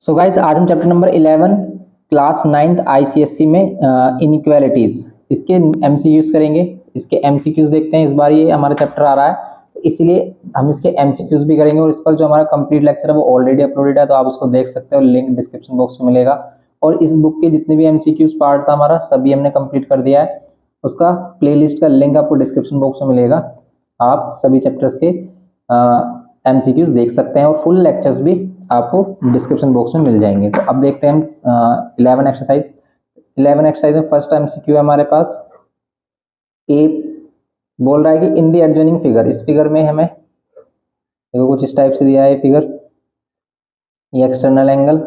So guys आज हम chapter number 11 class 9th ICSC में इनइक्वालिटीज इसके एमसीक्यूज करेंगे। इसके एमसीक्यूज देखते हैं। इस बार ये हमारा चैप्टर आ रहा है तो इसलिए हम इसके एमसीक्यूज भी करेंगे और इस पर जो हमारा कंप्लीट लेक्चर है वो ऑलरेडी अपलोडेड है, तो आप उसको देख सकते हो। लिंक डिस्क्रिप्शन बॉक्स में मिलेगा। और इस बुक के जितने भी एमसीक्यूज पार्ट था हमारा सभी हमने कंप्लीट कर दिया है। उसका प्लेलिस्ट का लिंक आपको डिस्क्रिप्शन बॉक्स में मिलेगा। आप सभी चैप्टर्स के एमसीक्यूज देख सकते हैं और फुल लेक्चर्स भी आपको डिस्क्रिप्शन बॉक्स में मिल जाएंगे। तो अब देखते हैं हम 11 एक्सरसाइज में फर्स्ट एमसीक्यू है हमारे पास। ए बोल रहा है कि इन द एडजॉइनिंग फिगर, इस फिगर में हमें देखो कुछ इस टाइप से दिया है फिगर। ये एक्सटर्नल एंगल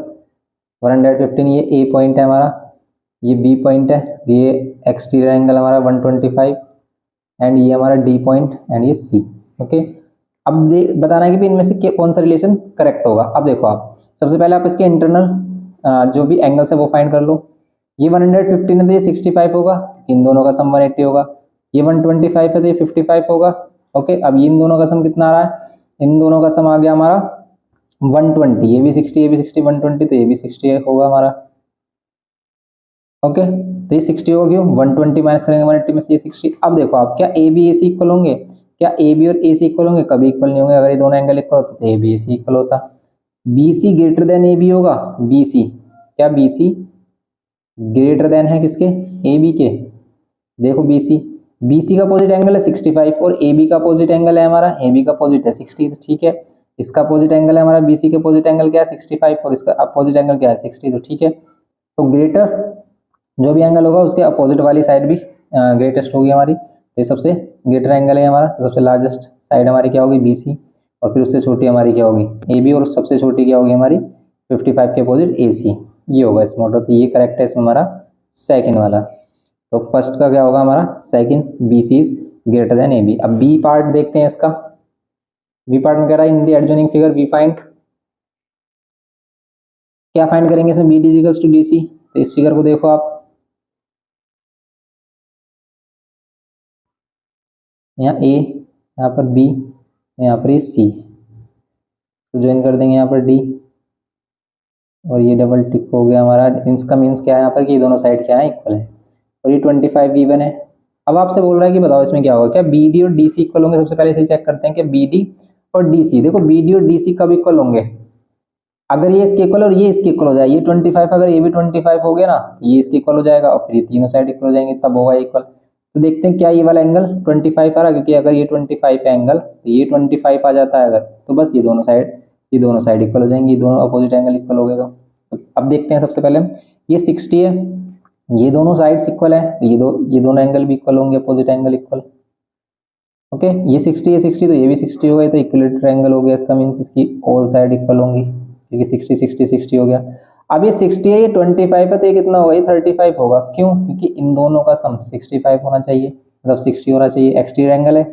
115, ये ए पॉइंट है हमारा, ये बी पॉइंट है, ये एक्सटीरियर एंगल हमारा 125 एंड ये हमारा डी पॉइंट एंड ये सी। ओके, अब बताना है कि इनमें से कौन सा रिलेशन करेक्ट होगा। अब देखो आप सबसे पहले आप इसके इंटरनल जो भी एंगल्स है वो फाइंड कर लो। ये 115 है तो ये 65 होगा, इन दोनों का सम 180 होगा। ये 125 है तो ये 55 होगा। ओके, अब इन दोनों का सम कितना आ रहा है? इन दोनों का सम आ गया हमारा 120। ये भी 60, ये भी 60, 120 तो ये भी 60 होगा हमारा। ओके, तो ये 60 होगा। क्यों? 120 माइनस करेंगे 180 में से ये 60। अब देखो आप, क्या ए बी ए सी इक्वल होंगे? क्या ए बी और ए सी इक्वल होंगे? कभी इक्वल नहीं होंगे। अगर ये दोनों एंगल इक्वल होते तो A B A C equal होता। B C greater than A B होगा। बी सी, क्या बी सी ग्रेटर देन है किसके? ए बी के। देखो बी सी का अपोजिट एंगल है 65 और ए बी का अपोजिट एंगल है हमारा, ए बी का अपोजिट है 60। ठीक है, इसका अपोजिट एंगल है हमारा बी सी के अपोजिट एंगल क्या है? 65 और इसका अपोजिट एंगल क्या है? 60। तो ठीक है, तो ग्रेटर जो भी एंगल होगा उसके अपोजिट वाली साइड भी ग्रेटेस्ट होगी हमारी। तो ये सबसे ग्रेटर एंगल है हमारा, सबसे लार्जेस्ट साइड हमारी क्या होगी? B C. और फिर उससे छोटी हमारी क्या होगी? A B. और सबसे छोटी क्या होगी हमारी? 55 के अपोजिट ए सी। ये होगा इस मॉडल। तो ये करेक्ट है इसमें हमारा सेकंड वाला। तो फर्स्ट का क्या होगा हमारा? Second, B C is greater than A B. अब बी पार्ट देखते हैं इसका। बी पार्ट में कह रहा है in the adjoining figure we find, क्या फाइंड करेंगे इसमें? B D is equals to D C. तो इस फिगर को देखो आप, यहाँ ए, यहाँ पर बी, यहाँ पर ये सी। तो ज्वाइन कर देंगे यहाँ पर डी और ये डबल टिक हो गया हमारा। इसका मीन्स क्या है यहाँ पर कि ये दोनों साइड क्या है? इक्वल है। और ये 25 गिवन है। अब आपसे बोल रहा है कि बताओ इसमें क्या होगा? क्या बी डी और डी सी इक्वल होंगे? सबसे पहले इसे चेक करते हैं कि बी डी और डी सी। देखो बी डी और डी सी कब इक्वल होंगे? अगर ये इसके इक्वल और ये इसके इक्वल हो जाए, ये 25 अगर ये भी 25 हो गया ना, ये इसके इक्वल हो जाएगा और फिर ये तीनों साइड इक्वल हो जाएंगे, तब होगा इक्वल। तो देखते हैं क्या ये वाला एंगल 25 आ रहा है, क्योंकि अगर ये 25 है एंगल तो ये 25 आ जाता है अगर, तो बस ये दोनों साइड इक्वल हो जाएंगी, ये दोनों अपोजिट एंगल इक्वल हो गए। तो अब देखते हैं सबसे पहले, ये 60 है, ये दोनों साइड्स इक्वल है, तो ये दोनों एंगल भी इक्वल होंगे, अपोजिट एंगल इक्वल। ओके, ये 60 है 60 तो ये भी 60 हो गए, तो इक्विलेटरल एंगल हो गया इसका, मीन्स इसकी ऑल साइड इक्वल होंगी, क्योंकि 60 60 60 हो गया। अब ये 60 है, ये 25 है, तो ये कितना होगा? ये 35 होगा। क्यों? क्योंकि इन दोनों का सम 65 होना चाहिए, मतलब 60 होना चाहिए। एक्सटीरियर एंगल है,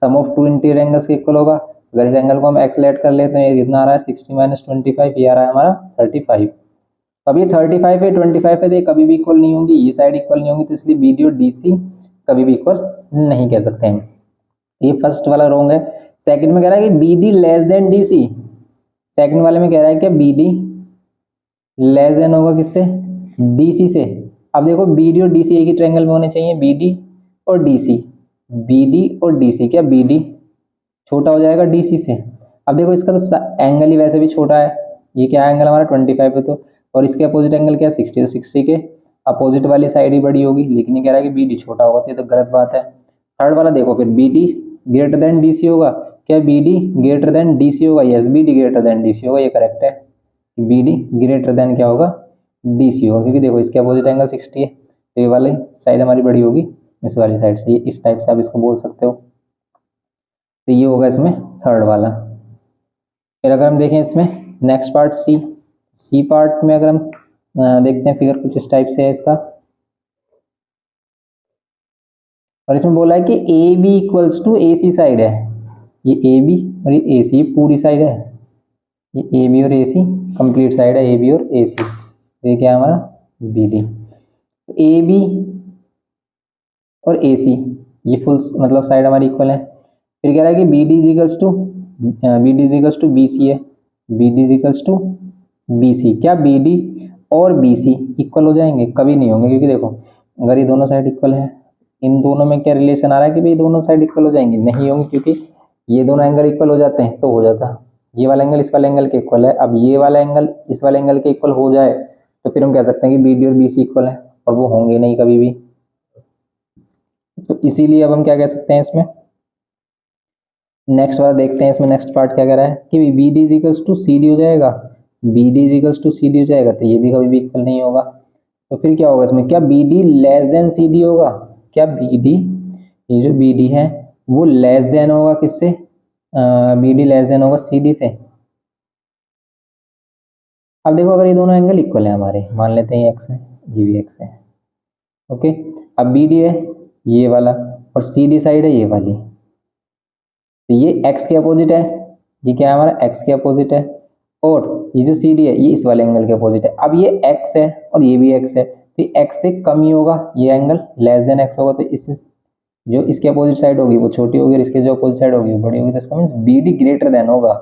सम ऑफ टू इंटीरियर एंगल्स के इक्वल होगा। अगर इस एंगल को हम एक्सलेट कर लेते हैं, ये कितना आ रहा है? 60 माइनस 25, ये आ रहा है हमारा 35। अब ये 35 है 25 है, तो ये कभी भी इक्वल नहीं होंगी, ये साइड इक्वल नहीं होंगी, तो इसलिए बी डी और डी सी कभी भी इक्वल नहीं कह सकते हैं। ये फर्स्ट वाला रॉन्ग है। सेकंड में कह रहा है कि B D less than D C. Second वाले में कह रहा है कि बी डी लेस देन होगा किससे? डी सी से। अब देखो बी डी और डी सी एक ही ट्रायंगल में होने चाहिए, बी डी और डी सी। बी डी और डी सी, क्या बी डी छोटा हो जाएगा डी सी से? अब देखो इसका तो एंगल ही वैसे भी छोटा है, ये क्या एंगल हमारा 25 है, तो और इसके अपोजिट एंगल क्या? 60, तो 60 के अपोजिट वाली साइड ही बड़ी होगी, लेकिन ये कह रहा है कि बी डी छोटा होगा, तो ये तो गलत बात है। थर्ड वाला देखो फिर, B D greater than D C होगा। क्या B D greater than D C होगा? Yes, B D greater than D C होगा, ये करेक्ट है। बी डी ग्रेटर देन क्या होगा? डी सी होगा, क्योंकि देखो इसके अपोजिट एंगल 60 है, तो ये वाली साइड हमारी बड़ी होगी इस वाली साइड से, ये इस टाइप से आप इसको बोल सकते हो। तो ये होगा इसमें थर्ड वाला। फिर अगर हम देखें इसमें नेक्स्ट पार्ट सी पार्ट में अगर हम देखते हैं, फिगर कुछ इस टाइप से है इसका, और इसमें बोला है कि A B equals to A C side है। ये ए बी और ये ए सी पूरी साइड है, ये ए बी और ए सी कंप्लीट साइड है, ए बी और ए सी। ये क्या है हमारा? B D. तो ए बी और ए सी ये फुल मतलब साइड हमारी इक्वल है। फिर कह रहा है कि B D equals to B C है, B D equals to B C, क्या बी डी और बी सी इक्वल हो जाएंगे? कभी नहीं होंगे, क्योंकि देखो अगर ये दोनों साइड इक्वल है, इन दोनों में क्या रिलेशन आ रहा है कि भाई दोनों साइड इक्वल हो जाएंगे? नहीं होंगे, क्योंकि ये दोनों एंगल इक्वल हो जाते हैं तो हो जाता, ये वाला एंगल इस वाले एंगल के इक्वल है, अब ये वाला एंगल इस वाले एंगल के इक्वल हो जाए तो फिर हम कह सकते हैं कि बी डी और बी सी इक्वल है, और वो होंगे नहीं कभी भी। तो इसीलिए अब हम क्या कह सकते हैं इसमें, नेक्स्ट वाला देखते हैं, इसमें नेक्स्ट पार्ट क्या कह रहा है कि B D equals to C D हो जाएगा, B D equals to C D हो जाएगा, तो ये भी कभी भी इक्वल नहीं होगा। तो फिर क्या होगा इसमें, क्या B D less than C D होगा? क्या बी डी, ये जो बी डी है वो लेस देन होगा किससे? बी डी लेस देन होगा सी डी से। अब देखो अगर ये दोनों एंगल इक्वल है हमारे, मान लेते हैं ये एक्स है ये भी एक्स है, ओके। अब बी डी है ये वाला और सी डी साइड है ये वाली, तो ये x के अपोजिट है, ये क्या है हमारा x के अपोजिट है, और ये जो सी डी है ये इस वाले एंगल के अपोजिट है। अब ये x है और ये भी x है, तो x से कम ही होगा, ये एंगल लेस देन x होगा, तो इस जो इसके अपोजिट साइड होगी वो छोटी होगी और इसके जो अपोजिट साइड होगी वो बड़ी होगी, तो इसका means B D greater than होगा,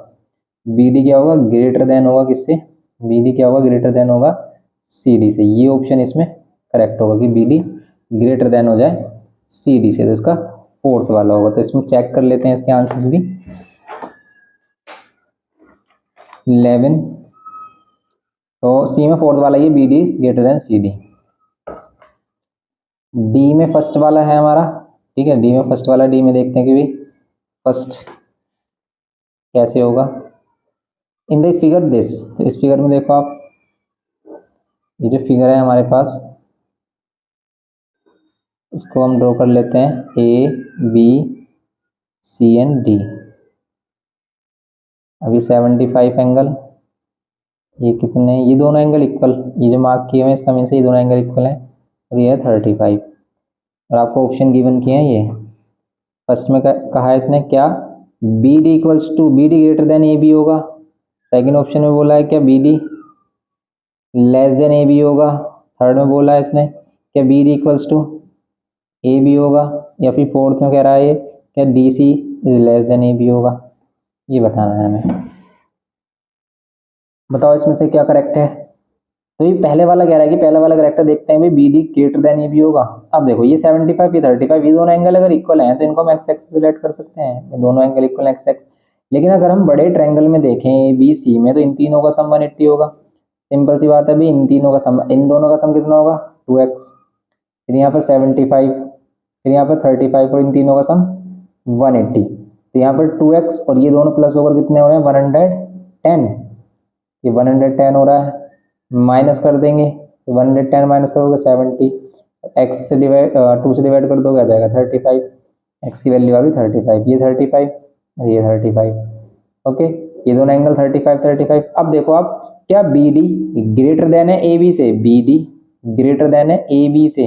बी डी क्या होगा? ग्रेटर देन होगा किससे? बी डी क्या होगा? ग्रेटर देन होगा सी डी से। ये ऑप्शन इसमें करेक्ट होगा कि बी डी ग्रेटर देन हो जाए सी डी से, तो इसका फोर्थ वाला होगा। तो इसमें चेक कर लेते हैं इसके आंसर्स भी। 11, तो सी में फोर्थ वाला ये B D greater than C D. D में फर्स्ट वाला है हमारा, ठीक है, डी में फर्स्ट वाला, डी में देखते हैं कि भी फर्स्ट कैसे होगा। इन द फिगर दिस, तो इस फिगर में देखो आप, ये जो फिगर है हमारे पास इसको हम ड्रॉ कर लेते हैं, A B C and D. अभी 75 एंगल, ये कितने, ये दोनों एंगल इक्वल, ये जो मार्क किए हुए हैं इसका मीन से ये दोनों एंगल इक्वल हैं, और ये है 35, और आपको ऑप्शन गिवन किए हैं ये। फर्स्ट में कहा है इसने क्या, B D equals to, B D greater than A B होगा। सेकेंड ऑप्शन में बोला है क्या B D less than A B होगा। थर्ड में बोला है इसने क्या B D equals to A B होगा, या फिर फोर्थ में कह रहा है ये क्या D C is less than A B होगा। ये बताना है हमें, बताओ इसमें से क्या करेक्ट है। तो ये पहले वाला कह रहा है कि पहला वाला करेक्ट है, देखते हैं भाई B D greater than A B होगा। अब देखो ये 75 ये 35, ये दोनों एंगल अगर इक्वल हैं तो इनको हम एक्स एक्स रिलेट कर सकते हैं, ये दोनों एंगल इक्वल एक्स एक्स। लेकिन अगर हम बड़े ट्रायंगल में देखें ए बी सी में, तो इन तीनों का सम 180 होगा। सिंपल सी बात है भाई, इन तीनों का सम, इन दोनों का सम कितना होगा 2x, फिर यहाँ पर 75, फिर यहाँ पर 35, और इन तीनों का सम 180। तो यहाँ पर 2x और ये दोनों प्लस होकर कितने हो रहे हैं 110, ये 110 हो रहा है, माइनस कर देंगे, 110 माइनस करोगे 70, एक्स से डिवाइड 2 से डिवाइड कर दोगे आ जाएगा 35, एक्स की वैल्यू आ गई 35, ये 35 और ये 35, ओके। ये दोनों एंगल 35 35। अब देखो आप क्या बी डी ग्रेटर देन है ए बी से, बी डी ग्रेटर देन है ए बी से।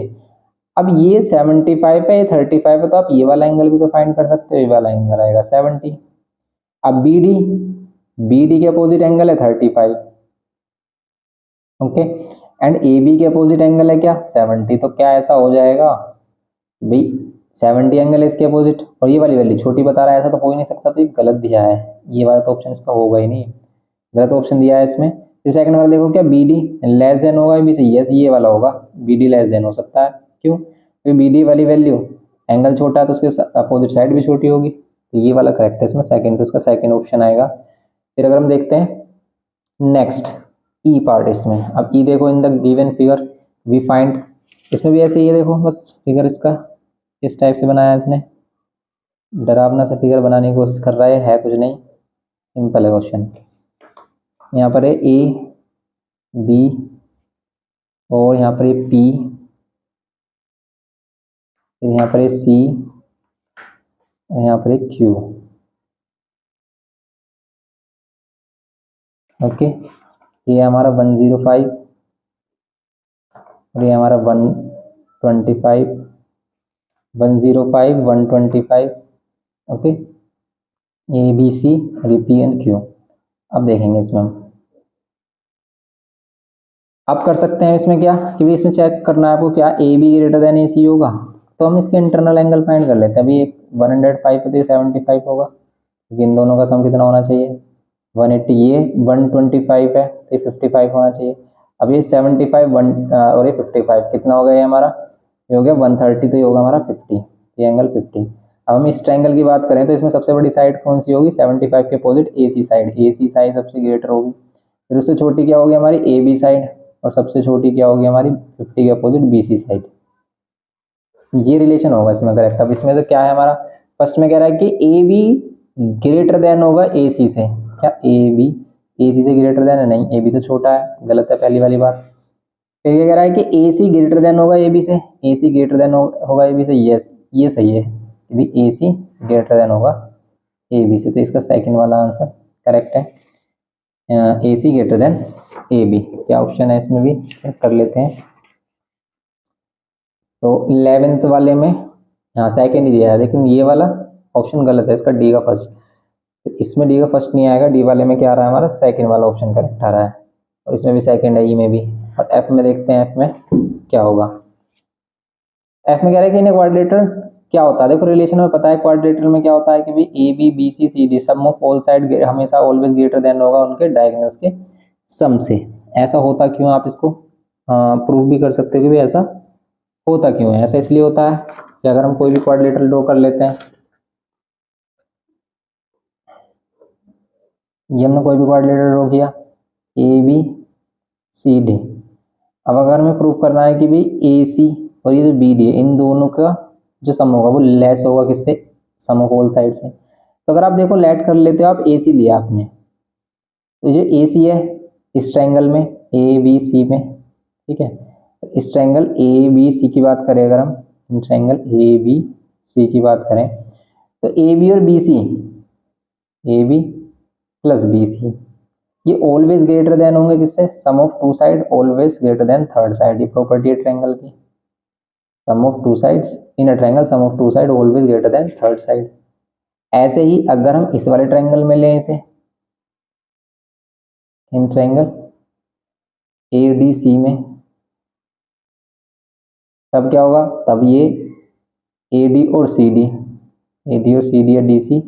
अब ये 75 है, ये 35 है, तो आप ये वाला एंगल भी तो फाइंड कर सकते हो, ये वाला एंगल आएगा 70। अब बी डी के अपोजिट एंगल है 35, ओके, एंड ए बी के अपोजिट एंगल है क्या 70। तो क्या ऐसा हो जाएगा भाई 70 एंगल है इसके अपोजिट, और ये वाली वैल्यू छोटी बता रहा है, ऐसा तो हो ही नहीं सकता, तो ये गलत दिया है, ये वाला तो ऑप्शन इसका होगा ही नहीं, गलत ऑप्शन दिया है इसमें। फिर सेकंड वाला देखो क्या बी डी लेस देन होगा बी से, यस ये वाला होगा, बी डी लेस देन हो सकता है, क्यों, क्योंकि बी डी वाली वैल्यू एंगल छोटा है तो उसके अपोजिट साइड भी छोटी होगी, तो ये वाला करेक्ट है इसमें सेकंड, तो इसका सेकंड ऑप्शन आएगा। फिर अगर हम देखते हैं नेक्स्ट ई पार्ट, इसमें अब ई देखो, in the given figure we find, इसमें भी ऐसे ही है, देखो बस फिगर इसका इस टाइप से बनाया है इसने, डरावना सा फिगर बनाने की कोशिश कर रहा है कुछ नहीं, सिंपल है क्वेश्चन। यहाँ पर है ए बी और यहाँ पर ये पी, फिर यहाँ पर है सी और यहाँ पर है क्यू, ओके। ये हमारा 105 और ये हमारा 125, 105 125, ओके, ए बी सी और ये पी एंड क्यू। अब देखेंगे इसमें हम, अब कर सकते हैं इसमें क्या कि भी इसमें चेक करना है आपको क्या ए बी ग्रेटर देन ए सी होगा, तो हम इसके इंटरनल एंगल फाइंड कर लेते हैं। अभी एक 105 है तो 75 होगा, क्योंकि इन दोनों का सम कितना होना चाहिए 180, ये 125 है तो ये 55 होना चाहिए। अब ये 75 और ये 55 कितना हो गया ये हमारा, ये हो गया 130, तो ये होगा हमारा 50, ये एंगल 50। अब हम इस ट्रायंगल की बात करें तो इसमें सबसे बड़ी साइड कौन सी होगी, 75 के opposite AC side, AC side सबसे ग्रेटर होगी। फिर उससे छोटी क्या होगी हमारी AB साइड, और सबसे छोटी क्या होगी हमारी 50 के अपोजिट BC साइड। ये रिलेशन होगा इसमें करेक्ट। अब इसमें से क्या है हमारा, फर्स्ट में कह रहा है कि AB ग्रेटर देन होगा AC से, क्या AB AC से ग्रेटर देन है, नहीं AB तो छोटा है, गलत है पहली वाली बात। फिर ये कह रहा है कि AC ग्रेटर देन होगा AB से, AC ग्रेटर देन होगा AB से, यस ये सही है, यदि AC ग्रेटर देन होगा AB से, तो इसका सेकंड वाला आंसर करेक्ट है, AC ग्रेटर देन AB। क्या ऑप्शन है इसमें भी चेक कर लेते हैं। तो 11th वाले में हाँ सेकंड ही दिया है, लेकिन ये वाला ऑप्शन गलत है, इसका डी का फर्स्ट, तो इसमें डी का फर्स्ट नहीं आएगा, डी वाले में क्या आ रहा है हमारा सेकंड वाला ऑप्शन करेक्ट आ रहा है, और इसमें भी सेकंड है, ई में भी। और एफ में देखते हैं एफ में क्या होगा। एफ में कह रहा है कि इन्हें क्वाड्रेटर क्या होता है, देखो रिलेशन में पता है क्वाड्रेटर में क्या होता है कि भाई AB BC CD sum of all side हमेशा ऑलवेज ग्रेटर देन होगा उनके डायगोनल्स के सम से। ऐसा होता क्यों, आप इसको प्रूव भी कर सकते हो कि भाई ऐसा होता क्यों है। ऐसा इसलिए होता है कि अगर हम कोई भी क्वाड्रिलेटरल ड्रॉ कर लेते हैं, ये हमने कोई भी क्वाड्रिलेटरल ड्रॉ किया ABCD, अब अगर हमें प्रूव करना है कि भाई AC और ये जो BD है इन दोनों का जो सम होगा वो लेस होगा किससे, सम ऑफ ऑल साइड से। तो अगर आप देखो लेट कर लेते हो आप AC लिया आपने, तो ये AC है इस ट्रायंगल में ABC में, ठीक है, इस ट्रायंगल ABC की बात करें अगर हम ट्रायंगल ABC की बात करें तो AB और BC, AB प्लस BC ये ऑलवेज ग्रेटर देन होंगे किससे, sum of two side always greater than third side, ये प्रॉपर्टी है ट्रायंगल की, sum of two sides in a triangle sum of two side always greater than third side. ऐसे ही अगर हम इस वाले ट्रायंगल में लें इसे, इन ट्रायंगल ADC में, तब क्या होगा, तब ये AD और CD या DC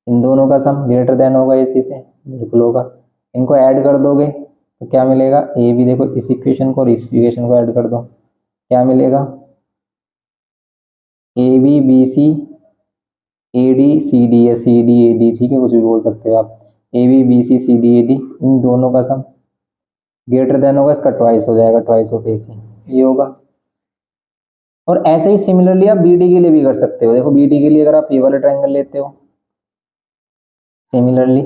इन दोनों का सम ग्रेटर देन होगा AC से, बिल्कुल होगा। इनको ऐड कर दोगे तो क्या मिलेगा, AB देखो इस इक्वेशन को और इस इक्वेशन को ऐड कर दो, क्या मिलेगा AB BC AD CD या CD AD, ठीक है कुछ भी बोल सकते हो आप, AB BC CD AD इन दोनों का सम ग्रेटर देन होगा, इसका ट्वाइस हो जाएगा, ट्वाइस ऑफ AC ये होगा। और ऐसे ही सिमिलरली आप BD के लिए भी कर सकते हो, देखो BD के लिए अगर आप ये वाला ट्रायंगल लेते हो, सिमिलरली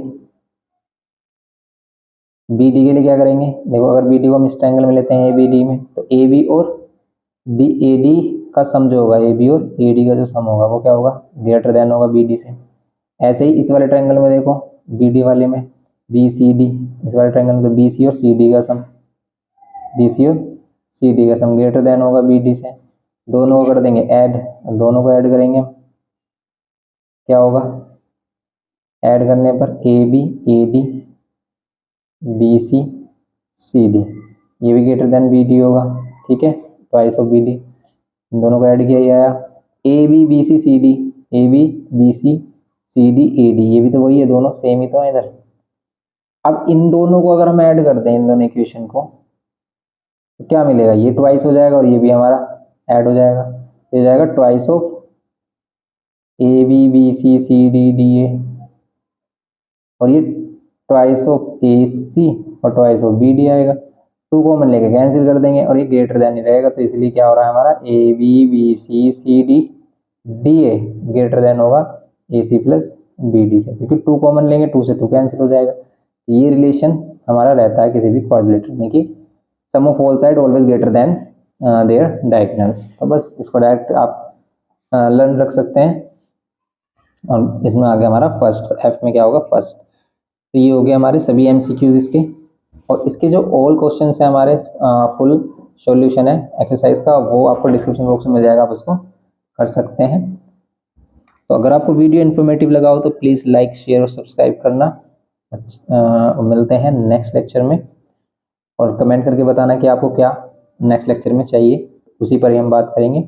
BD के लिए क्या करेंगे, देखो अगर BD को हम इस ट्रायंगल में लेते हैं ABD में, तो AB और AD का सम जो होगा, AB और AD का जो सम होगा वो क्या होगा, ग्रेटर देन होगा BD से। ऐसे ही इस वाले ट्रायंगल में देखो BD वाले में BCD, इस वाले ट्रायंगल में तो BC और CD का सम, BC और CD का सम ग्रेटर देन होगा BD से। दोनों को कर देंगे ऐड, दोनों को ऐड करेंगे क्या होगा, ऐड करने पर AB AD BC CD ये भी ग्रेटर देन BD होगा, ठीक है, ट्वाइस ऑफ BD। इन दोनों को ऐड किया ये आया AB BC CD, AB BC CD AD, ये भी तो वही है, दोनों सेम ही तो है इधर। अब इन दोनों को अगर हम ऐड कर दें इन दोनों इक्वेशन को तो क्या मिलेगा, ये ट्वाइस हो जाएगा और ये भी हमारा ऐड हो जाएगा, ये जाएगा twice of AB BC CD DA, और ये ट्वाइस ऑफ AC और ट्वाइस ऑफ BD आएगा, टू कॉमन लेके कैंसिल कर देंगे और ये ग्रेटर देन ही रहेगा, तो इसलिए क्या हो रहा है हमारा AB BC CD DA greater than होगा AC प्लस BD से, क्योंकि टू कॉमन लेंगे, टू से टू कैंसिल हो जाएगा। ये रिलेशन हमारा रहता है किसी भी क्वाड्रिलेटरल में कि sum of all side always greater than their diagonals. तो बस इसको डायरेक्ट आप लर्न रख सकते हैं। और इसमें आ गया हमारा फर्स्ट, एफ में क्या होगा फर्स्ट। तो ये हो गया हमारे सभी MCQs इसके, और इसके जो ऑल क्वेश्चन है हमारे फुल सॉल्यूशन है एक्सरसाइज का, वो आपको डिस्क्रिप्शन बॉक्स में मिल जाएगा, आप उसको कर सकते हैं। तो अगर आपको वीडियो इन्फॉर्मेटिव लगा हो तो प्लीज़ लाइक शेयर और सब्सक्राइब करना। मिलते हैं नेक्स्ट लेक्चर में, और कमेंट करके बताना कि आपको क्या नेक्स्ट लेक्चर में चाहिए, उसी पर ही हम बात करेंगे।